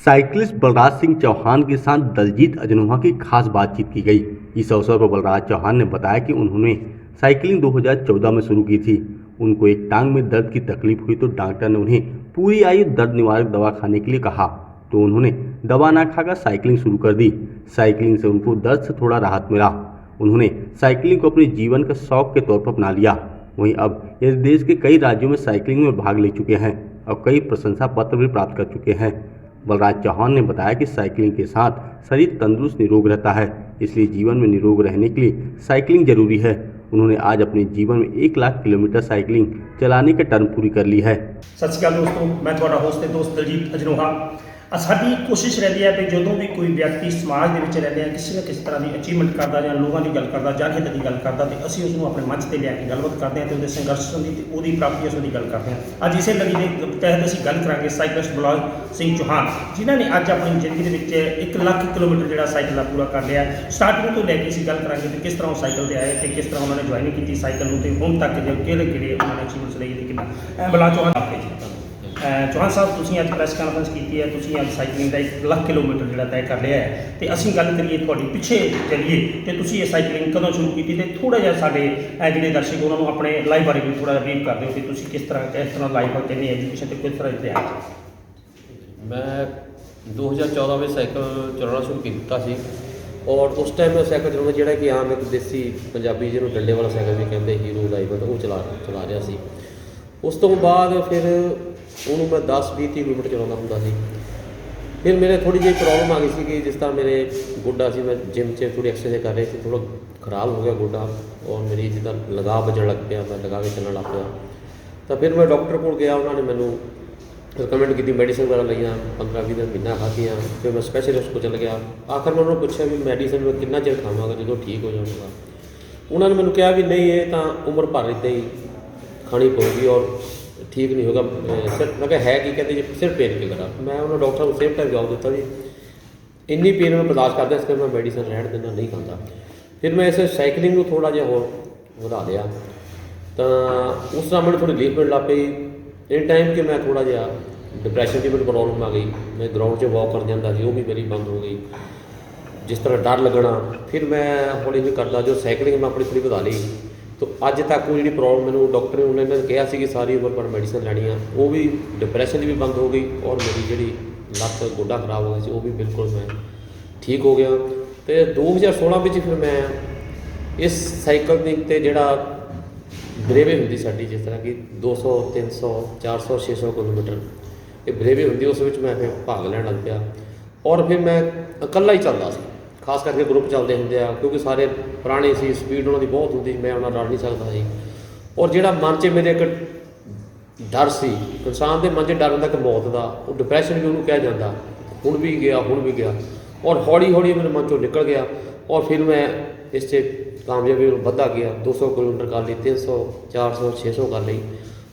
Cyclist Balraj Singh Chauhan के साथ दलजीत अजनोहा की खास बातचीत की गई। इस अवसर पर बलराज चौहान ने बताया कि उन्होंने साइकिलिंग 2014 में शुरू की थी। उनको एक टांग में दर्द की तकलीफ हुई तो डॉक्टर ने उन्हें पूरी आयु दर्द निवारक दवा खाने के लिए कहा, तो उन्होंने दवा ना खाकर साइकिलिंग शुरू कर दी। साइकिलिंग से उनको दर्द से थोड़ा राहत मिला। उन्होंने साइकिलिंग को अपने जीवन का शौक के तौर पर अपना लिया। वहीं अब इस देश के कई राज्यों में साइकिलिंग में भाग ले चुके हैं और कई प्रशंसा पत्र भी प्राप्त कर चुके हैं। बलराज चौहान ने बताया कि साइकिलिंग के साथ शरीर तंदुरुस्त निरोग रहता है, इसलिए जीवन में निरोग रहने के लिए साइकिलिंग जरूरी है। उन्होंने आज अपने जीवन में 1 लाख किलोमीटर साइकिलिंग चलाने की टर्म पूरी कर ली है। सत श्री अकाल दोस्तों, मैं थोड़ा होस्ट ते दोस्त दलजीत अजनोहा। साडी कोशिश रहती है भी जो भी कोई व्यक्ति समाज के रहते हैं किसी न किसी तरह की अचीवमेंट करता या लोगों की गल करता या हित की गल करता तो असीं उसनूं अपने मंच पर लिया गलबात करते हैं तो उसके संघर्ष की वो प्राप्ति उसकी गल करते हैं। अज इसे लड़ी के तहत असीं गल करांगे साइकिलिस्ट बलराज सिंह चौहान जिन्होंने अज अपनी जिंदगी के 1 लाख किलोमीटर जो साइकिल का पूरा कर लिया। स्टार्टिंग तो लैके असीं गल करांगे कि किस तरह वो साइकिल से आए तो किस तरह उन्होंने ज्वाइनिंग की साइकिल में हुण तक जो किहड़े उन्होंने अचीवमेंट्स लई कि बलराज चौहान आपके जी चौहान साहब तुसीं अज प्रैस कॉन्फ्रेंस की है, तुसीं अज साइकिलिंग का 1 लाख किलोमीटर जो तय कर लिया है तो असीं गल करिए थोड़ी पिछे चलिए तो तुसीं ये साइकिलिंग कदों शुरू की तो थोड़ा जिहा साडे जिहड़े दर्शक उन्होंने अपने लाइफ बारे भी थोड़ा ब्रीफ कर दो कि तुसीं किस तरह लाइफ कहने एजुकेशन तो किस तरह इतिहास। मैं 2014 में साइकिल चलाना शुरू किया सी और उस टाइम मैं साइकिल चलाना जोड़ा कि आम एक देसी पंजाबी जिन्होंने डंडे वाला साइकिल भी कहते हीरो लाइफ वो चला रहा सी। उस तो बाद फिर उन्होंने मैं 10-20 किलोमीटर चलाना होंदा सी। फिर मेरे थोड़ी जी प्रॉब्लम आ गई सी कि जिस तरह मेरे गोडा सी मैं जिम से थोड़ी एक्सरसाइज कर रही थी, थोड़ा खराब हो गया गोडा और मेरी जिदा लगाव बजन लग पाया, मैं लगा के चलने लग पाया। तो फिर मैं डॉक्टर को गया, उन्होंने मैनू रिकमेंड की मेडिसिन वगैरह लिया, 15-20 दिन महीना खाधियाँ। फिर मैं स्पैशलिस्ट को चल गया। आखिर मैं उन्होंने पूछा भी मेडिसिन में कितना चिर खावांगा जो ठीक हो जाऊँगा। उन्होंने मैंने कहा भी नहीं ये तो उम्र भर इदा ही खानी पड़ेगी और ठीक नहीं होगा। सिर्फ मैं है कि कहते जी सिर्फ पेन किलर आ। मैं उन्होंने डॉक्टर को सेम टाइम जवाब दिता भी इन्नी पेन मैं बर्दाश्त करता इस करके मैं मेडिसिन रहन देना नहीं खाता। फिर मैं इस साइकिलिंग को थोड़ा जिहा होर वधा लिया तो उस तरह मैंने थोड़ी लीफ मिल लग पई। इन टाइम कि मैं थोड़ा जिहा डिप्रैशन की मेरी प्रॉब्लम आ गई। मैं ग्राउंड 'ਚ वॉक कर जाता सी, वो भी मेरी बंद हो गई। जिस तरह डर लगना फिर मैं हौली हौली करदा जो साइकिलिंग मैं अपनी थोड़ी वधा ली तो अज तक वो जी प्रॉब्लम मैंने डॉक्टर ने उन्होंने कहा कि सारी उम्र पर मेडिसिन लैनी है, वो भी डिप्रैशन भी बंद हो गई और मेरी जी लत्त गोडा खराब हो गई थी वो भी बिल्कुल मैं ठीक हो गया। तो 2016 में फिर मैं इस साइकिल ते जिहड़ा ब्रेवे होंगी साड़ी जिस तरह कि 200, 300, 400, 600 किलोमीटर ये ब्रेवे होंगी उस मैं फिर भाग लैन लग पाया और फिर मैं इकल्ला ही चलता सी। खास करके ग्रुप चलते होंगे क्योंकि सारे पुराने सी, स्पीड उन्होंने बहुत होंगी, मैं उन्होंने लड़ नहीं सकता सी। और जो मन च मेरे एक डर सी, इंसान के मन च डर होंगे कि मौत का, वो डिप्रैशन भी उन्होंने कहा जाता हुण भी गया और हौली हौली मेरे मन चो निकल गया और फिर मैं इस कामयाबी बढ़ता गया। 200 किलोमीटर कर ली, 300, 400, 600 कर ली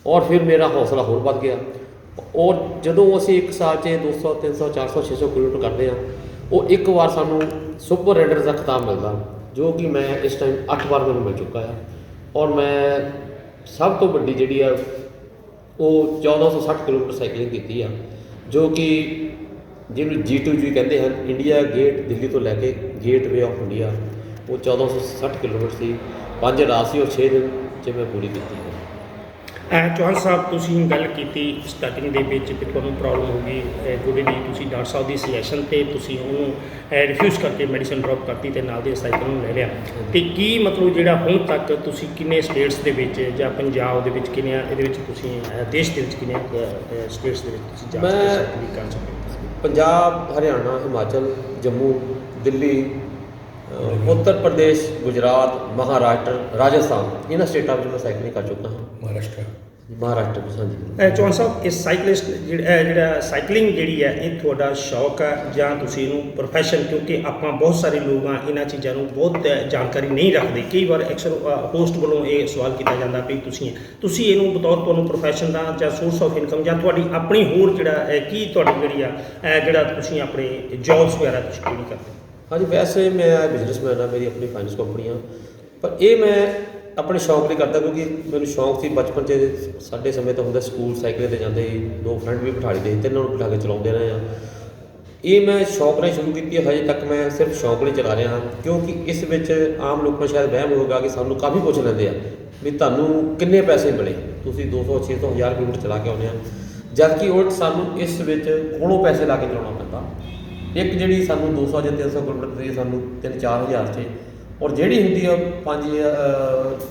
और फिर मेरा हौसला होर बढ़ गया। और जो असी एक साल 200, 300, 400, 600 किलोमीटर करते हैं वो एक बार सानू सुपर राइडर का खिताब मिलता जो कि मैं इस टाइम 8 बार मैंने मिल चुका है। और मैं सब तो वड्डी जी है वो 1460 किलोमीटर साइकिलिंग की है जो कि जिन्होंने G2G कहते हैं, इंडिया गेट दिल्ली तो लैके गेट वे ऑफ इंडिया, वो 1460 किलोमीटर सी 5 रात सी और 6 दिन च मैं पूरी की है। चौहान साहब तुसीं गल कीती स्टार्टिंग दे विच कि तुहानूं प्रॉब्लम हो गई गोडे दी, तुसीं डॉक्टर साहब की सजैशन ते तुसीं उहनूं रिफ्यूज़ करके मेडिसिन ड्रॉप करती ते नाल दे साइकिल नूं ले लिया। ते की मतलब जिहड़ा हुण तक तुसीं किन्ने स्टेट्स दे विच जां पंजाब दे विच किन्ने इहदे विच तुसीं देश दे विच किन्ने स्टेट्स दे विच तुसीं जा साइकिलिंग कर सके? पंजाब, हरियाणा, हिमाचल, जम्मू, दिल्ली, उत्तर प्रदेश, गुजरात, महाराष्ट्र, राजस्थान इन्होंने स्टेटों में मैं साइकिलिंग कर चुका हाँ। महाराष्ट्र हाँ जी। चौहान साहब इस साइकिलिस्ट जिहड़ा साइकिलिंग जिहड़ी है ये तुहाडा शौक है जां तुसीं इहनूं प्रोफैशन, क्योंकि आपां बहुत सारे लोग हाँ इन्हां चीज़ों नूं बहुत जानकारी नहीं रखते। कई बार अक्सर होस्ट वालों ये सवाल किया जाता भी तुसीं इहनूं बतौर तुहानूं प्रोफैशन का जां सोर्स ऑफ इनकम जां तुहाडी अपनी होर जिहड़ा की तुहाडी जिहड़ी आ जिहड़ा तुसीं अपने जॉब्स वगैरह तुसीं किहड़ी करदे? हाँ जी, वैसे मैं बिजनेसमैन हाँ, मेरी अपनी फाइनेंस कंपनी हाँ, पर ये मैं अपने शौक नहीं करता क्योंकि मैंने शौक से बचपन से साढ़े समय तो होंगे स्कूल साइकिल पर जाते ही 2 फ्रेंड भी बिठा लीते, 3 बिठा के चलाते रहे हैं। ਇਹ ਮੈਂ ਸ਼ੌਕ ਨਾਲ ਸ਼ੁਰੂ ਕੀਤੀ ਹੈ, ਹਜੇ ਤੱਕ ਮੈਂ ਸਿਰਫ ਸ਼ੌਕ ਲਈ ਚਲਾ ਰਿਹਾ ਹਾਂ, ਕਿਉਂਕਿ ਇਸ ਵਿੱਚ ਆਮ ਲੋਕਾਂ ਨੂੰ ਸ਼ਾਇਦ ਵਹਿਮ ਹੋਵੇਗਾ ਕਿ ਸਾਨੂੰ ਕਾਫੀ ਪੁੱਛ ਲੈਂਦੇ ਆ ਵੀ ਤੁਹਾਨੂੰ ਕਿੰਨੇ ਪੈਸੇ ਮਿਲੇ, ਤੁਸੀਂ 200 600 1000 ਕਿਲੋਮੀਟਰ ਚਲਾ ਕੇ ਆਉਂਦੇ ਆ, ਜਦ ਕਿ ਉਲਟ ਸਾਨੂੰ ਇਸ ਵਿੱਚ ਕੋਲੋਂ ਪੈਸੇ ਲਾ ਕੇ ਚਲਾਉਣਾ ਪੈਂਦਾ। ਇੱਕ ਜਿਹੜੀ ਸਾਨੂੰ 200 ਜਾਂ 300 ਕਿਲੋਮੀਟਰ ਦੀ ਸਾਨੂੰ 3-4 ਹਜ਼ਾਰ 'ਚ, ਔਰ ਜਿਹੜੀ ਹੁੰਦੀ ਆ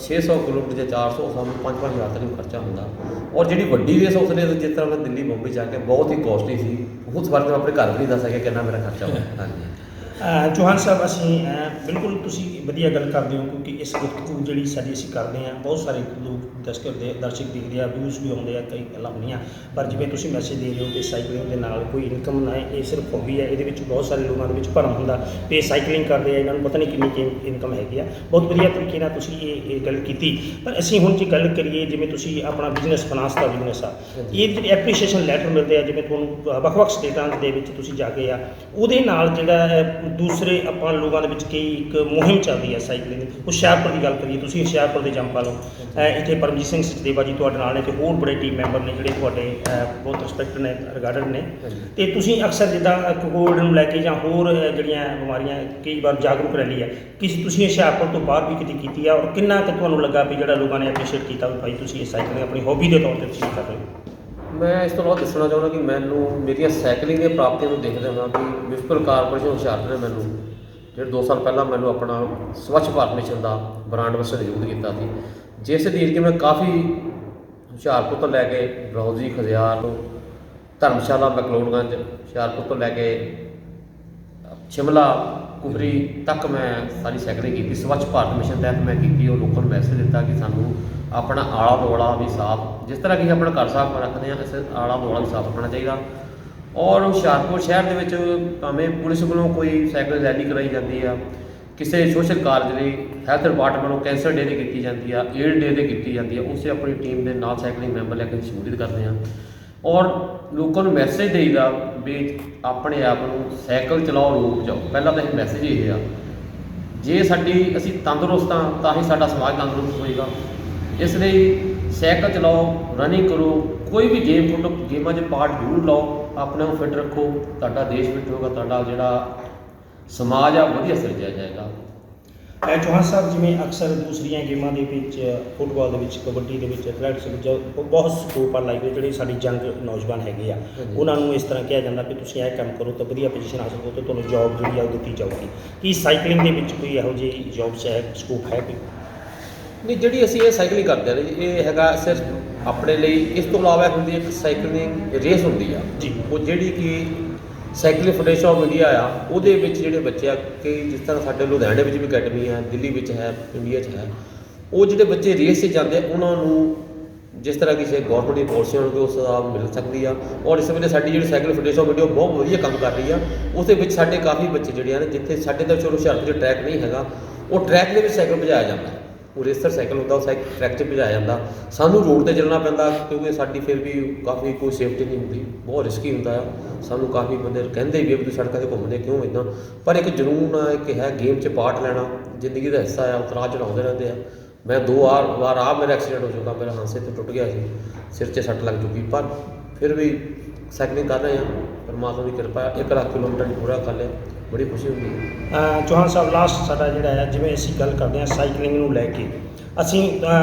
600 ਕਿਲੋਮੀਟਰ ਜਾਂ 400 ਸਾਨੂੰ 5-5 ਹਜ਼ਾਰ ਤੱਕ ਖਰਚਾ ਹੁੰਦਾ। ਔਰ ਜਿਹੜੀ ਵੱਡੀ ਰੇਸ ਉਸ ਨੇ ਜਿਸ ਤਰ੍ਹਾਂ ਮੈਂ ਦਿੱਲੀ ਬੰਬਈ ਜਾ ਕੇ ਬਹੁਤ ਹੀ ਕੋਸਟਲੀ ਸੀ, ਉਸ ਬਾਰੇ ਮੈਂ ਆਪਣੇ ਘਰ ਵੀ ਨਹੀਂ ਦੱਸ ਸਕਿਆ ਕਿੰਨਾ ਮੇਰਾ ਖਰਚਾ ਹੋਇਆ। ਹਾਂਜੀ ਚੌਹਾਨ ਸਾਹਿਬ, ਅਸੀਂ ਬਿਲਕੁਲ ਤੁਸੀਂ ਵਧੀਆ ਗੱਲ ਕਰਦੇ ਹੋ, ਕਿਉਂਕਿ ਇਸ ਗੁਫ਼ਤਗੂ ਜਿਹੜੀ ਸਾਡੀ ਅਸੀਂ ਕਰਦੇ ਹਾਂ, ਬਹੁਤ ਸਾਰੇ ਲੋਕ ਦਰਸ਼ਕ ਦੇਖਦੇ ਆ, ਵਿਊਜ਼ ਵੀ ਆਉਂਦੇ ਆ, ਕਈ ਗੱਲਾਂ ਹੁੰਦੀਆਂ, ਪਰ ਜਿਵੇਂ ਤੁਸੀਂ ਮੈਸੇਜ ਦੇ ਰਹੇ ਹੋ ਕਿ ਸਾਈਕਲਿੰਗ ਦੇ ਨਾਲ ਕੋਈ ਇਨਕਮ ਨਾ ਹੈ, ਇਹ ਸਿਰਫ ਹੌਬੀ ਹੈ। ਇਹਦੇ ਵਿੱਚ ਬਹੁਤ ਸਾਰੇ ਲੋਕਾਂ ਦੇ ਵਿੱਚ ਭਰਮ ਹੁੰਦਾ ਵੀ ਸਾਈਕਲਿੰਗ ਕਰਦੇ ਆ, ਇਹਨਾਂ ਨੂੰ ਪਤਾ ਨਹੀਂ ਕਿੰਨੀ ਇਨਕਮ ਹੈਗੀ ਆ। ਬਹੁਤ ਵਧੀਆ ਤਰੀਕੇ ਨਾਲ ਤੁਸੀਂ ਇਹ ਗੱਲ ਕੀਤੀ। ਪਰ ਅਸੀਂ ਹੁਣ ਜੇ ਗੱਲ ਕਰੀਏ, ਜਿਵੇਂ ਤੁਸੀਂ ਆਪਣਾ ਬਿਜ਼ਨਸ ਫਾਈਨਾਂਸ ਦਾ ਬਿਜ਼ਨਸ ਆ, ਇਹ ਜਿਹੜੇ ਐਪਰੀਸ਼ੀਏਸ਼ਨ ਲੈਟਰ ਮਿਲਦੇ ਆ, ਜਿਵੇਂ ਤੁਹਾਨੂੰ ਵੱਖ-ਵੱਖ ਸਟੇਟਾਂ ਦੇ ਵਿੱਚ ਤੁਸੀਂ ਜਾ ਕੇ ਆ, ਉਹਦੇ ਨਾਲ ਜਿਹੜਾ ਦੂਸਰੇ ਆਪਾਂ ਲੋਕਾਂ ਦੇ ਵਿੱਚ ਕਈ ਇੱਕ ਮੁਹਿੰਮ ਚੱਲਦੀ ਹੈ ਸਾਈਕਲਿੰਗ ਦੀ। ਹੁਸ਼ਿਆਰਪੁਰ ਦੀ ਗੱਲ ਕਰੀਏ, ਤੁਸੀਂ ਹੁਸ਼ਿਆਰਪੁਰ ਦੇ ਜੰਪ ਲਓ, ਇੱਥੇ ਪਰਮਜੀਤ ਸਿੰਘ ਸਚਦੇਵਾ ਜੀ ਤੁਹਾਡੇ ਨਾਲ ਨੇ, ਅਤੇ ਹੋਰ ਬੜੇ ਟੀਮ ਮੈਂਬਰ ਨੇ ਜਿਹੜੇ ਤੁਹਾਡੇ ਬਹੁਤ ਰਿਸਪੈਕਟ ਨੇ, ਰਿਗਾਰਡਡ ਨੇ, ਅਤੇ ਤੁਸੀਂ ਅਕਸਰ ਜਿੱਦਾਂ ਕੋਵਿਡ ਨੂੰ ਲੈ ਕੇ ਜਾਂ ਹੋਰ ਜਿਹੜੀਆਂ ਬਿਮਾਰੀਆਂ, ਕਈ ਵਾਰ ਜਾਗਰੂਕ ਰੈਲੀ ਹੈ, ਤੁਸੀਂ ਹੁਸ਼ਿਆਰਪੁਰ ਤੋਂ ਬਾਹਰ ਵੀ ਕਿਤੇ ਕੀਤੀ ਆ, ਔਰ ਕਿੰਨਾ ਕੁ ਤੁਹਾਨੂੰ ਲੱਗਾ ਵੀ ਜਿਹੜਾ ਲੋਕਾਂ ਨੇ ਐਪਰੀਸ਼ੀਏਟ ਕੀਤਾ ਵੀ ਭਾਈ ਤੁਸੀਂ ਇਹ ਸਾਈਕਲਿੰਗ ਆਪਣੀ ਹੌਬੀ ਦੇ ਤੌਰ 'ਤੇ ਤੁਸੀਂ ਕਰ ਰਹੇ ਹੋ? ਮੈਂ ਇਸ ਤੋਂ ਬਾਅਦ ਦੱਸਣਾ ਚਾਹੁੰਦਾ ਕਿ ਮੈਨੂੰ ਮੇਰੀਆਂ ਸਾਈਕਲਿੰਗ ਦੀਆਂ ਪ੍ਰਾਪਤੀਆਂ ਨੂੰ ਦੇਖਦੇ ਹਾਂ ਕਿ ਮਿਊਨਿਸਪਲ ਕਾਰਪੋਰੇਸ਼ਨ ਹੁਸ਼ਿਆਰਪੁਰ ਨੇ ਮੈਨੂੰ ਜਿਹੜੇ 2 ਸਾਲ ਪਹਿਲਾਂ ਮੈਨੂੰ ਆਪਣਾ ਸਵੱਛ ਭਾਰਤ ਮਿਸ਼ਨ ਦਾ ਬ੍ਰਾਂਡ ਅੰਬੈਸਡਰ ਨਿਯੁਕਤ ਕੀਤਾ ਸੀ, ਜਿਸ ਦੀ ਕਿ ਮੈਂ ਕਾਫੀ ਹੁਸ਼ਿਆਰਪੁਰ ਤੋਂ ਲੈ ਕੇ ਡਲਹੌਜ਼ੀ, ਖਜਿਆਰ ਤੋਂ ਧਰਮਸ਼ਾਲਾ, ਮੈਕਲੋਡਗੰਜ, ਹੁਸ਼ਿਆਰਪੁਰ ਤੋਂ ਲੈ ਕੇ ਸ਼ਿਮਲਾ, ਕੁਫਰੀ ਤੱਕ ਮੈਂ ਸਾਰੀ ਸਾਈਕਲਿੰਗ ਕੀਤੀ। ਸਵੱਛ ਭਾਰਤ ਮਿਸ਼ਨ ਤਹਿਤ ਮੈਂ ਕੀਤੀ। ਉਹ ਲੋਕਾਂ ਨੂੰ ਮੈਸੇਜ ਦਿੱਤਾ ਕਿ ਸਾਨੂੰ ਆਪਣਾ ਆਲਾ ਦੁਆਲਾ ਵੀ ਸਾਫ਼, ਜਿਸ ਤਰ੍ਹਾਂ ਕਿ ਆਪਣਾ ਘਰ ਸਾਫ਼ ਰੱਖਦੇ ਹਾਂ, ਇਸ ਆਲਾ ਦੁਆਲਾ ਵੀ ਸਾਫ਼ ਰੱਖਣਾ ਚਾਹੀਦਾ। ਔਰ ਹੁਸ਼ਿਆਰਪੁਰ ਸ਼ਹਿਰ ਦੇ ਵਿੱਚ ਭਾਵੇਂ ਪੁਲਿਸ ਵੱਲੋਂ ਕੋਈ ਸਾਈਕਲ ਰੈਲੀ ਕਰਾਈ ਜਾਂਦੀ ਆ, ਕਿਸੇ ਸੋਸ਼ਲ ਕਾਰਜ ਲਈ ਹੈਲਥ ਡਿਪਾਰਟਮੈਂਟ ਵੱਲੋਂ ਕੈਂਸਰ ਡੇ 'ਤੇ ਕੀਤੀ ਜਾਂਦੀ ਆ, ਏਡ ਡੇ 'ਤੇ ਕੀਤੀ ਜਾਂਦੀ ਆ, ਉਸੇ ਆਪਣੀ ਟੀਮ ਦੇ ਨਾਲ ਸਾਈਕਲਿੰਗ ਮੈਂਬਰ ਲੈ ਕੇ ਸ਼ਮੂਲੀਅਤ ਕਰਦੇ ਹਾਂ। ਔਰ ਲੋਕਾਂ ਨੂੰ ਮੈਸੇਜ ਦੇਈਦਾ ਵੀ ਆਪਣੇ ਆਪ ਨੂੰ ਸਾਈਕਲ ਚਲਾਓ, ਰੋਕ ਜਾਓ। ਪਹਿਲਾਂ ਤਾਂ ਇਹ ਮੈਸੇਜ ਇਹ ਆ, ਜੇ ਅਸੀਂ ਤੰਦਰੁਸਤ ਹਾਂ ਤਾਂ ਹੀ ਸਾਡਾ ਸਮਾਜ ਤੰਦਰੁਸਤ ਹੋਏਗਾ। ਇਸ ਲਈ ਸਾਈਕਲ ਚਲਾਓ, ਰਨਿੰਗ ਕਰੋ, ਕੋਈ ਵੀ ਗੇਮਾਂ 'ਚ ਪਾਰਟ ਜ਼ਰੂਰ ਲਓ, ਆਪਣੇ ਨੂੰ ਫਿੱਟ ਰੱਖੋ, ਤੁਹਾਡਾ ਦੇਸ਼ ਫਿੱਟ ਹੋਗਾ, ਤੁਹਾਡਾ ਜਿਹੜਾ ਸਮਾਜ ਆ ਵਧੀਆ ਸਿਰਜਿਆ ਜਾਏਗਾ। ਚੌਹਾਨ ਸਾਹਿਬ, ਜਿਵੇਂ ਅਕਸਰ ਦੂਸਰੀਆਂ ਗੇਮਾਂ ਦੇ ਵਿੱਚ, ਫੁੱਟਬਾਲ ਦੇ ਵਿੱਚ, ਕਬੱਡੀ ਦੇ ਵਿੱਚ, ਐਥਲੈਟਿਕਸ ਵਿੱਚ ਬਹੁਤ ਸਕੋਪ ਆ ਲਾਈਫ ਦੇ, ਜਿਹੜੇ ਸਾਡੀ ਯੰਗ ਨੌਜਵਾਨ ਹੈਗੇ ਆ, ਉਹਨਾਂ ਨੂੰ ਇਸ ਤਰ੍ਹਾਂ ਕਿਹਾ ਜਾਂਦਾ ਕਿ ਤੁਸੀਂ ਇਹ ਕੰਮ ਕਰੋ ਤਾਂ ਵਧੀਆ ਪੋਜੀਸ਼ਨ ਹਾਸਲ ਕਰੋ, ਤਾਂ ਤੁਹਾਨੂੰ ਜੋਬ ਜਿਹੜੀ ਆ ਉਹ ਦਿੱਤੀ ਜਾਊਗੀ। ਕੀ ਸਾਈਕਲਿੰਗ ਦੇ ਵਿੱਚ ਕੋਈ ਇਹੋ ਜਿਹੀ ਜੋਬਸ ਹੈ, ਸਕੋਪ ਹੈ ਕੋਈ? ਨਹੀਂ, ਜਿਹੜੀ ਅਸੀਂ ਇਹ ਸਾਈਕਲਿੰਗ ਕਰਦੇ ਹਾਂ ਇਹ ਹੈਗਾ ਸਿਰਫ ਆਪਣੇ ਲਈ। ਇਸ ਤੋਂ ਇਲਾਵਾ ਹੁੰਦੀ ਇੱਕ ਸਾਈਕਲਿੰਗ ਰੇਸ ਹੁੰਦੀ ਆ ਜੀ, ਉਹ ਜਿਹੜੀ ਕਿ ਸਾਈਕਲਿੰਗ ਫੈਡਰੇਸ਼ਨ ਆਫ ਇੰਡੀਆ ਆ, ਉਹਦੇ ਵਿੱਚ ਜਿਹੜੇ ਬੱਚੇ ਆ ਕਿ ਜਿਸ ਤਰ੍ਹਾਂ ਸਾਡੇ ਲੁਧਿਆਣੇ ਵਿੱਚ ਵੀ ਅਕੈਡਮੀ ਹੈ, ਦਿੱਲੀ ਵਿੱਚ ਹੈ, ਇੰਡੀਆ 'ਚ ਹੈ, ਉਹ ਜਿਹੜੇ ਬੱਚੇ ਰੇਸ 'ਚ ਜਾਂਦੇ ਉਹਨਾਂ ਨੂੰ ਜਿਸ ਤਰ੍ਹਾਂ ਕਿਸੇ ਗੌਰਮੈਂਟ ਦੀ ਪਾਲਿਸੀ ਹੋਣਗੇ ਉਸ ਦਾ ਮਿਲ ਸਕਦੀ ਆ। ਔਰ ਇਸ ਵੇਲੇ ਸਾਡੀ ਜਿਹੜੀ ਸਾਈਕਲ ਫੈਡਰੇਸ਼ਨ ਆਫ ਇੰਡੀਆ ਬਹੁਤ ਵਧੀਆ ਕੰਮ ਕਰ ਰਹੀ ਆ। ਉਸ ਦੇ ਵਿੱਚ ਸਾਡੇ ਕਾਫੀ ਬੱਚੇ ਜਿਹੜੇ ਹਨ, ਜਿੱਥੇ ਸਾਡੇ ਤਾਂ ਚਲੋ ਹੁਸ਼ਿਆਰਪੁਰ 'ਚ ਟਰੈਕ ਨਹੀਂ ਹੈਗਾ, ਉਹ ਟਰੈਕ ਦੇ ਵਿੱਚ ਸਾਈਕਲ ਭਜਾਇਆ ਜਾਂਦਾ, ਉਹ ਰੇਸਰ ਸਾਈਕਲ ਹੁੰਦਾ, ਉਹ ਟਰੈਕ 'ਚ ਭਜਾਇਆ ਜਾਂਦਾ। ਸਾਨੂੰ ਰੋਡ 'ਤੇ ਚੱਲਣਾ ਪੈਂਦਾ ਕਿਉਂਕਿ ਸਾਡੀ ਫਿਰ ਵੀ ਕਾਫੀ ਕੋਈ ਸੇਫਟੀ ਨਹੀਂ ਹੁੰਦੀ, ਬਹੁਤ ਰਿਸਕੀ ਹੁੰਦਾ ਆ। ਸਾਨੂੰ ਕਾਫੀ ਬੰਦੇ ਕਹਿੰਦੇ ਵੀ ਤੁਸੀਂ ਸੜਕਾਂ 'ਤੇ ਘੁੰਮਦੇ ਕਿਉਂ ਇੱਦਾਂ, ਪਰ ਇੱਕ ਜਨੂੰਨ ਆ, ਇੱਕ ਹੈ ਗੇਮ 'ਚ ਪਾਰਟ ਲੈਣਾ, ਜ਼ਿੰਦਗੀ ਦਾ ਹਿੱਸਾ ਆ, ਉਤਰਾਅ ਚੜਾਉਂਦੇ ਰਹਿੰਦੇ ਆ। ਮੈਂ 2 ਵਾਰ ਮੇਰਾ ਐਕਸੀਡੈਂਟ ਹੋ ਚੁੱਕਾ, ਮੇਰਾ ਹਾਦਸੇ 'ਤੇ ਟੁੱਟ ਗਿਆ ਸੀ, ਸਿਰ 'ਚ ਸੱਟ ਲੱਗ ਚੁੱਕੀ, ਪਰ ਫਿਰ ਵੀ ਸਾਈਕਲਿੰਗ ਕਰ ਰਹੇ ਹਾਂ, ਪਰਮਾਤਮਾ ਦੀ ਕਿਰਪਾ। 1 ਲੱਖ ਕਿਲੋਮੀਟਰ ਪੂਰਾ ਕਰ ਲਿਆ, ਬੜੀ ਖੁਸ਼ੀ ਹੁੰਦੀ ਹੈ। ਚੌਹਾਨ ਸਾਹਿਬ, ਲਾਸਟ ਸਾਡਾ ਜਿਹੜਾ ਹੈ, ਜਿਵੇਂ ਅਸੀਂ ਗੱਲ ਕਰਦੇ ਹਾਂ ਸਾਈਕਲਿੰਗ ਨੂੰ ਲੈ ਕੇ, ਅਸੀਂ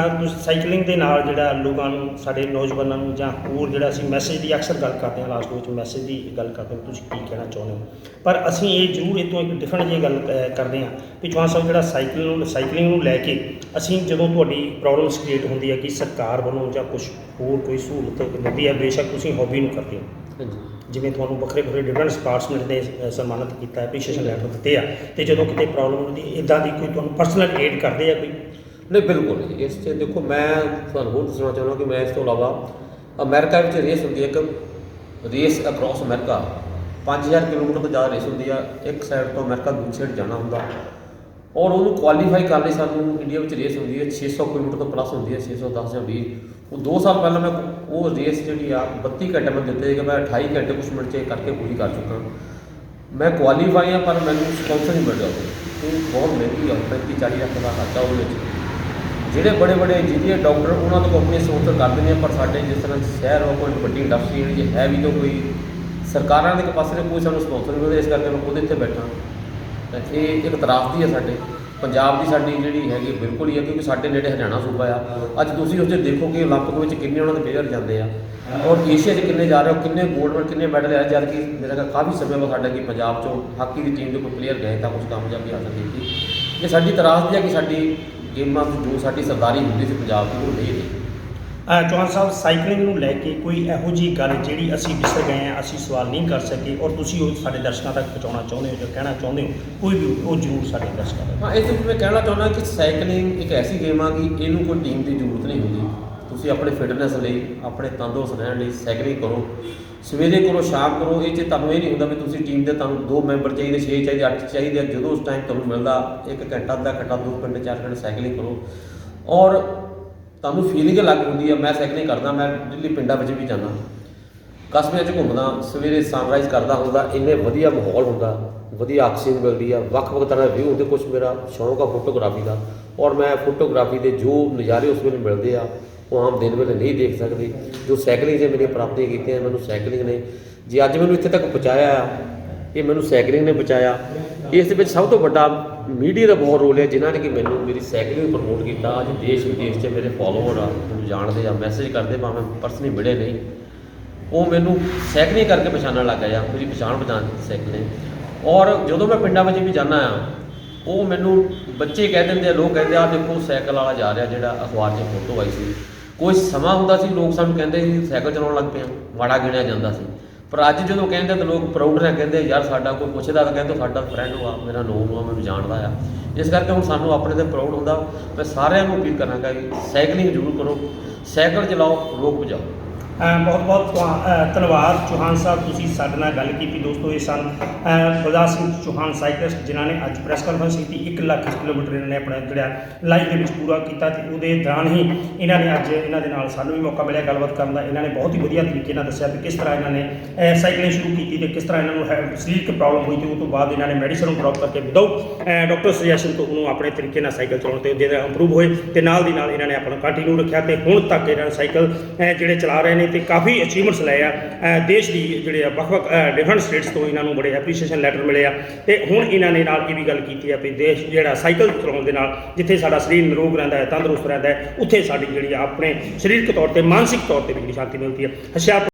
ਸਾਈਕਲਿੰਗ ਦੇ ਨਾਲ ਜਿਹੜਾ ਲੋਕਾਂ ਨੂੰ, ਸਾਡੇ ਨੌਜਵਾਨਾਂ ਨੂੰ, ਜਾਂ ਹੋਰ ਜਿਹੜਾ ਅਸੀਂ ਮੈਸੇਜ ਦੀ ਅਕਸਰ ਗੱਲ ਕਰਦੇ ਹਾਂ, ਲਾਸਟ ਵਿੱਚ ਮੈਸੇਜ ਦੀ ਗੱਲ ਕਰਦੇ ਹਾਂ, ਤੁਸੀਂ ਕੀ ਕਹਿਣਾ ਚਾਹੁੰਦੇ ਹੋ? ਪਰ ਅਸੀਂ ਇਹ ਜ਼ਰੂਰ ਇਹ ਤੋਂ ਇੱਕ ਡਿਫਰੈਂਟ ਜਿਹੀ ਗੱਲ ਕਰਦੇ ਹਾਂ ਕਿ ਚੌਹਾਨ ਸਾਹਿਬ, ਜਿਹੜਾ ਸਾਈਕਲਿੰਗ ਨੂੰ ਲੈ ਕੇ ਅਸੀਂ ਜਦੋਂ ਤੁਹਾਡੀ ਪ੍ਰੋਬਲਮਸ ਕ੍ਰੀਏਟ ਹੁੰਦੀ ਹੈ ਕਿ ਸਰਕਾਰ ਵੱਲੋਂ ਜਾਂ ਕੁਛ ਹੋਰ ਕੋਈ ਸਹੂਲਤ ਮਿਲਦੀ ਹੈ, ਬੇਸ਼ੱਕ ਤੁਸੀਂ ਹੌਬੀ ਨੂੰ ਕਰਦੇ ਹੋ, ਜਿਵੇਂ ਤੁਹਾਨੂੰ ਵੱਖਰੇ ਡਿਫਰੈਂਟ ਡਿਪਾਰਟਮੈਂਟ ਦੇ ਸਨਮਾਨਿਤ ਕੀਤਾ, ਐਪਰੀਸ਼ੀਏਸ਼ਨ ਲੈਟਰ ਦਿੱਤੇ ਆ, ਅਤੇ ਜਦੋਂ ਕਿਤੇ ਪ੍ਰੋਬਲਮ ਹੁੰਦੀ ਇੱਦਾਂ ਦੀ ਕੋਈ ਤੁਹਾਨੂੰ ਪਰਸਨਲ ਏਡ ਕਰਦੇ ਆ ਕੋਈ? ਨਹੀਂ, ਬਿਲਕੁਲ ਨਹੀਂ। ਇਸ 'ਚ ਦੇਖੋ, ਮੈਂ ਤੁਹਾਨੂੰ ਹੋਰ ਦੱਸਣਾ ਚਾਹੁੰਦਾ ਕਿ ਮੈਂ ਇਸ ਤੋਂ ਇਲਾਵਾ ਅਮਰੀਕਾ ਵਿੱਚ ਰੇਸ ਹੁੰਦੀ ਹੈ, ਇੱਕ ਰੇਸ ਅਕਰੋਸ ਅਮਰੀਕਾ, 5000 ਕਿਲੋਮੀਟਰ ਤੋਂ ਜ਼ਿਆਦਾ ਰੇਸ ਹੁੰਦੀ ਆ। ਇੱਕ ਸਾਈਡ ਤੋਂ ਅਮਰੀਕਾ ਦੂਜੀ ਸਾਈਡ ਜਾਣਾ ਹੁੰਦਾ, ਔਰ ਉਹਨੂੰ ਕੁਆਲੀਫਾਈ ਕਰਨ ਲਈ ਸਾਨੂੰ ਇੰਡੀਆ ਵਿੱਚ ਰੇਸ ਹੁੰਦੀ ਹੈ 600 ਕਿਲੋਮੀਟਰ ਤੋਂ ਪਲੱਸ ਹੁੰਦੀ ਹੈ, 610 ਜਾਂ 20। ਉਹ 2 ਸਾਲ ਪਹਿਲਾਂ ਮੈਂ ਉਹ ਰੇਸ ਜਿਹੜੀ ਆ 32 ਘੰਟੇ ਮੈਂ ਦਿੱਤੇ ਸੀਗੇ, ਮੈਂ 28 ਘੰਟੇ ਕੁਛ ਮਿੰਟ 'ਚ ਕਰਕੇ ਪੂਰੀ ਕਰ ਚੁੱਕਾ। ਮੈਂ ਕੁਆਲੀਫਾਈ ਹਾਂ, ਪਰ ਮੈਨੂੰ ਸਪਾਂਸਰ ਨਹੀਂ ਮਿਲ ਰਿਹਾ, ਉਹ ਬਹੁਤ ਮਹਿੰਗੀ ਆ, 35-40 ਲੱਖ ਦਾ ਖਰਚਾ ਉਹਦੇ ਵਿੱਚ। ਜਿਹੜੇ ਬੜੇ ਇੰਜੀਨੀਅਰ, ਡਾਕਟਰ, ਉਹਨਾਂ ਤੋਂ ਕੰਪਨੀ ਸਪਾਂਸਰ ਕਰ ਦਿੰਦੇ ਆ, ਪਰ ਸਾਡੇ ਜਿਸ ਤਰ੍ਹਾਂ ਸ਼ਹਿਰ ਉਹ ਕੋਈ ਵੱਡੀ ਇੰਡਸਟਰੀ ਜਿਹੜੀ ਹੈ ਵੀ ਤਾਂ ਕੋਈ ਸਰਕਾਰਾਂ ਦੇ ਇੱਕ ਪਾਸੇ ਨੇ ਕੋਈ ਸਾਨੂੰ ਸਪਾਂਸਰ ਨਹੀਂ ਮਿਲਦਾ, ਇਸ ਕਰਕੇ ਮੈਂ ਖੁਦ ਇੱਥੇ ਬੈਠਾ। ਤਾਂ ਇਹ ਇੱਕ ਤਰਾਸਦੀ ਹੈ ਸਾਡੇ ਪੰਜਾਬ ਦੀ, ਸਾਡੀ ਜਿਹੜੀ ਹੈਗੀ ਬਿਲਕੁਲ ਹੀ ਹੈ, ਕਿਉਂਕਿ ਸਾਡੇ ਨੇੜੇ ਹਰਿਆਣਾ ਸੂਬਾ ਆ। ਅੱਜ ਤੁਸੀਂ ਉੱਥੇ ਦੇਖੋ ਕਿ ਓਲੰਪਿਕ ਵਿੱਚ ਕਿੰਨੇ ਉਹਨਾਂ ਦੇ ਪਲੇਅਰ ਜਾਂਦੇ ਆ, ਔਰ ਏਸ਼ੀਆ 'ਚ ਕਿੰਨੇ ਜਾ ਰਹੇ ਹੋ, ਕਿੰਨੇ ਗੋਲਡ ਮੈਡਲ, ਕਿੰਨੇ ਮੈਡਲ ਆਏ। ਜਦ ਕਿ ਮੇਰਾ ਖਿਆਲ ਕਾਫੀ ਸਮੇਂ ਬਾਅਦ ਸਾਡਾ ਕਿ ਪੰਜਾਬ 'ਚੋਂ ਹਾਕੀ ਦੀ ਟੀਮ ਦੇ ਕੋਈ ਪਲੇਅਰ ਗਏ ਤਾਂ ਕੁਝ ਕਾਮਯਾਬੀ ਹਾਸਲ ਕੀਤੀ। ਇਹ ਸਾਡੀ ਤਰਾਸਦੀ ਹੈ ਕਿ ਸਾਡੀ ਗੇਮਾਂ ਜੋ ਸਾਡੀ ਸਰਦਾਰੀ ਹੁੰਦੀ ਸੀ ਪੰਜਾਬ ਦੀ, ਉਹ ਨਹੀਂ ਰਹੀ। ਚੌਹਾਨ ਸਾਹਿਬ, ਸਾਈਕਲਿੰਗ ਨੂੰ ਲੈ ਕੇ ਕੋਈ ਇਹੋ ਜਿਹੀ ਗੱਲ ਜਿਹੜੀ ਅਸੀਂ ਵਿਸਰ ਗਏ ਹਾਂ, ਅਸੀਂ ਸਵਾਲ ਨਹੀਂ ਕਰ ਸਕੇ, ਔਰ ਤੁਸੀਂ ਉਹ ਸਾਡੇ ਦਰਸ਼ਕਾਂ ਤੱਕ ਪਹੁੰਚਾਉਣਾ ਚਾਹੁੰਦੇ ਹੋ ਜਾਂ ਕਹਿਣਾ ਚਾਹੁੰਦੇ ਹੋ, ਕੋਈ ਵੀ ਉਹ ਜ਼ਰੂਰ ਸਾਡੇ ਦਰਸ਼ਕਾਂ ਤੱਕ। ਹਾਂ, ਇਹ ਤਾਂ ਮੈਂ ਕਹਿਣਾ ਚਾਹੁੰਦਾ ਕਿ ਸਾਈਕਲਿੰਗ ਇੱਕ ਐਸੀ ਗੇਮ ਆ ਕਿ ਇਹਨੂੰ ਕੋਈ ਟੀਮ ਦੀ ਜ਼ਰੂਰਤ ਨਹੀਂ ਹੁੰਦੀ। ਤੁਸੀਂ ਆਪਣੇ ਫਿਟਨੈਸ ਲਈ, ਆਪਣੇ ਤੰਦਰੁਸਤ ਰਹਿਣ ਲਈ ਸਾਈਕਲਿੰਗ ਕਰੋ, ਸਵੇਰੇ ਕਰੋ, ਸ਼ਾਮ ਕਰੋ। ਇਹ 'ਚ ਤੁਹਾਨੂੰ ਇਹ ਨਹੀਂ ਹੁੰਦਾ ਵੀ ਤੁਸੀਂ ਟੀਮ ਦੇ ਤੁਹਾਨੂੰ 2 ਮੈਂਬਰ ਚਾਹੀਦੇ, 6 ਚਾਹੀਦੇ, 8 ਚਾਹੀਦੇ। ਜਦੋਂ ਉਸ ਟਾਈਮ ਤੁਹਾਨੂੰ ਮਿਲਦਾ 1 ਘੰਟਾ, ਅੱਧਾ ਘੰਟਾ, 2 ਘੰਟੇ, 4 ਘੰਟੇ ਸਾਈਕਲਿੰਗ ਕਰੋ, ਔਰ ਤੁਹਾਨੂੰ ਫੀਲਿੰਗ ਅਲੱਗ ਹੁੰਦੀ ਹੈ। ਮੈਂ ਸਾਈਕਲਿੰਗ ਕਰਦਾ, ਮੈਂ ਦਿੱਲੀ ਪਿੰਡਾਂ ਵਿੱਚ ਵੀ ਜਾਂਦਾ, ਕਸਬਿਆਂ 'ਚ ਘੁੰਮਦਾ, ਸਵੇਰੇ ਸਨਰਾਈਜ਼ ਕਰਦਾ ਹੁੰਦਾ, ਇੰਨੇ ਵਧੀਆ ਮਾਹੌਲ ਹੁੰਦਾ, ਵਧੀਆ ਆਕਸੀਜਨ ਮਿਲਦੀ ਆ, ਵੱਖ-ਵੱਖ ਤਰ੍ਹਾਂ ਦੇ ਵਿਊ ਹੁੰਦੇ। ਕੁਛ ਮੇਰਾ ਸ਼ੌਂਕ ਆ ਫੋਟੋਗ੍ਰਾਫੀ ਦਾ, ਔਰ ਮੈਂ ਫੋਟੋਗ੍ਰਾਫੀ ਦੇ ਜੋ ਨਜ਼ਾਰੇ ਉਸ ਵੇਲੇ ਮਿਲਦੇ ਆ ਉਹ ਆਮ ਦਿਨ ਵੇਲੇ ਨਹੀਂ ਦੇਖ ਸਕਦੇ। ਜੋ ਸਾਈਕਲਿੰਗ 'ਚ ਮੇਰੀਆਂ ਪ੍ਰਾਪਤੀਆਂ ਕੀਤੀਆਂ, ਮੈਨੂੰ ਸਾਈਕਲਿੰਗ ਨੇ ਜੇ ਅੱਜ ਮੈਨੂੰ ਇੱਥੇ ਤੱਕ ਪਹੁੰਚਾਇਆ ਆ, ਇਹ ਮੈਨੂੰ ਸਾਈਕਲਿੰਗ ਨੇ ਬਚਾਇਆ। ਇਸ ਦੇ ਵਿੱਚ ਸਭ ਤੋਂ ਵੱਡਾ ਮੀਡੀਆ ਦਾ ਬਹੁਤ ਰੋਲ ਹੈ, ਜਿਨ੍ਹਾਂ ਨੇ ਕਿ ਮੈਨੂੰ ਮੇਰੀ ਸਾਈਕਲਿੰਗ ਪ੍ਰਮੋਟ ਕੀਤਾ। ਅੱਜ ਦੇਸ਼ ਵਿਦੇਸ਼ 'ਚ ਮੇਰੇ ਫੋਲੋਅਰ ਆ, ਮੈਨੂੰ ਜਾਣਦੇ ਆ, ਮੈਸੇਜ ਕਰਦੇ, ਭਾਵੇਂ ਪਰਸਨਲੀ ਮਿਲੇ ਨਹੀਂ, ਉਹ ਮੈਨੂੰ ਸਾਈਕਲਿੰਗ ਕਰਕੇ ਪਛਾਣਨ ਲੱਗ ਗਿਆ, ਮੇਰੀ ਪਛਾਣ ਸਾਈਕਲਿੰਗ। ਔਰ ਜਦੋਂ ਮੈਂ ਪਿੰਡਾਂ ਵਿੱਚ ਵੀ ਜਾਂਦਾ ਆ, ਉਹ ਮੈਨੂੰ ਬੱਚੇ ਕਹਿ ਦਿੰਦੇ ਆ, ਲੋਕ ਕਹਿੰਦੇ ਆ ਦੇਖੋ ਸਾਈਕਲ ਵਾਲਾ ਜਾ ਰਿਹਾ, ਜਿਹੜਾ ਅਖਬਾਰ 'ਚ ਫੋਟੋ ਆਈ ਸੀ। ਕੋਈ ਸਮਾਂ ਹੁੰਦਾ ਸੀ ਲੋਕ ਸਾਨੂੰ ਕਹਿੰਦੇ ਸੀ ਸਾਈਕਲ ਚਲਾਉਣ ਲੱਗ ਪਿਆ, ਮਾੜਾ ਗਿਣਿਆ ਜਾਂਦਾ ਸੀ। ਪਰ ਅੱਜ ਜਦੋਂ ਕਹਿੰਦੇ ਤਾਂ ਲੋਕ ਪ੍ਰਾਊਡ ਨਾਲ ਕਹਿੰਦੇ ਯਾਰ ਸਾਡਾ ਕੋਈ ਪੁੱਛਦਾ ਤਾਂ ਕਹਿੰਦੇ ਸਾਡਾ ਫਰੈਂਡ ਆ, ਮੇਰਾ ਨੋਨ ਆ, ਮੈਨੂੰ ਜਾਣਦਾ ਆ। ਇਸ ਕਰਕੇ ਹੁਣ ਸਾਨੂੰ ਆਪਣੇ 'ਤੇ ਪ੍ਰਾਊਡ ਹੁੰਦਾ। ਮੈਂ ਸਾਰਿਆਂ ਨੂੰ ਅਪੀਲ ਕਰਾਂਗਾ ਕਿ ਸਾਈਕਲਿੰਗ ਜ਼ਰੂਰ ਕਰੋ, ਸਾਈਕਲ ਚਲਾਓ, ਰੋਕ ਭਜਾਓ। ਬਹੁਤ ਬਹੁਤ ਧੰਨਵਾਦ ਚੌਹਾਨ ਸਾਹਿਬ, ਤੁਸੀਂ ਸਾਡੇ ਨਾਲ ਗੱਲ ਕੀਤੀ। ਦੋਸਤੋ, ਇਹ ਸਨ ਬਲਦਾਰ ਸਿੰਘ ਚੌਹਾਨ ਸਾਈਕਲਿਸਟ, ਜਿਨ੍ਹਾਂ ਨੇ ਅੱਜ ਪ੍ਰੈਸ ਕਾਨਫਰੰਸ ਕੀਤੀ। 1 ਲੱਖ ਕਿਲੋਮੀਟਰ ਇਹਨਾਂ ਨੇ ਆਪਣਾ ਜਿਹੜਾ ਲਾਈਫ ਦੇ ਵਿੱਚ ਪੂਰਾ ਕੀਤਾ, ਅਤੇ ਉਹਦੇ ਦੌਰਾਨ ਹੀ ਇਹਨਾਂ ਨੇ ਅੱਜ ਇਹਨਾਂ ਦੇ ਨਾਲ ਸਾਨੂੰ ਵੀ ਮੌਕਾ ਮਿਲਿਆ ਗੱਲਬਾਤ ਕਰਨ ਦਾ। ਇਹਨਾਂ ਨੇ ਬਹੁਤ ਹੀ ਵਧੀਆ ਤਰੀਕੇ ਨਾਲ ਦੱਸਿਆ ਵੀ ਕਿਸ ਤਰ੍ਹਾਂ ਇਹਨਾਂ ਨੇ ਸਾਈਕਲਿੰਗ ਸ਼ੁਰੂ ਕੀਤੀ ਅਤੇ ਕਿਸ ਤਰ੍ਹਾਂ ਇਹਨਾਂ ਨੂੰ ਸਰੀਰਕ ਪ੍ਰੋਬਲਮ ਹੋਈ, ਅਤੇ ਉਹ ਤੋਂ ਬਾਅਦ ਇਹਨਾਂ ਨੇ ਮੈਡੀਸਨ ਨੂੰ ਡਰੋਪ ਕਰਕੇ ਵਿਦਆਊਟ ਡਾਕਟਰ ਸੁਜੈਸ਼ਨ ਤੋਂ ਉਹਨੂੰ ਆਪਣੇ ਤਰੀਕੇ ਨਾਲ ਸਾਈਕਲ ਚਲਾਉਣ ਤੇ ਜਿਹਦੇ ਇੰਪਰੂਵ ਹੋਏ, ਅਤੇ ਨਾਲ ਦੀ ਨਾਲ ਇਹਨਾਂ ਨੇ ਆਪਣਾ ਕੰਟੀਨਿਊ ਰੱਖਿਆ, ਅਤੇ ਹੁਣ ਤੱਕ ਇਹਨਾਂ ਨੇ ਸਾਈਕਲ ਜਿਹੜੇ ਚਲਾ ਰਹੇ ਨੇ, ਅਤੇ ਕਾਫੀ ਅਚੀਵਮੈਂਟਸ ਲਏ ਆ। ਦੇਸ਼ ਦੀ ਜਿਹੜੇ ਆ ਵੱਖ-ਵੱਖ ਡਿਫਰੈਂਟ ਸਟੇਟਸ ਤੋਂ ਇਹਨਾਂ ਨੂੰ ਬੜੇ ਐਪਰੀਸ਼ੀਏਸ਼ਨ ਲੈਟਰ ਮਿਲੇ ਆ, ਅਤੇ ਹੁਣ ਇਹਨਾਂ ਨੇ ਨਾਲ ਇਹ ਵੀ ਗੱਲ ਕੀਤੀ ਆ ਵੀ ਦੇਸ਼ ਜਿਹੜਾ ਸਾਈਕਲ ਚਲਾਉਣ ਦੇ ਨਾਲ ਜਿੱਥੇ ਸਾਡਾ ਸਰੀਰ ਨਿਰੋਗ ਰਹਿੰਦਾ ਹੈ, ਤੰਦਰੁਸਤ ਰਹਿੰਦਾ ਹੈ, ਉੱਥੇ ਸਾਡੀ ਜਿਹੜੀ ਆਪਣੇ ਸਰੀਰਕ ਤੌਰ 'ਤੇ, ਮਾਨਸਿਕ ਤੌਰ 'ਤੇ ਵੀ ਜਿਹੜੀ ਸ਼ਾਂਤੀ ਮਿਲਦੀ ਹੈ। ਹੁਸ਼ਿਆਰਪੁਰ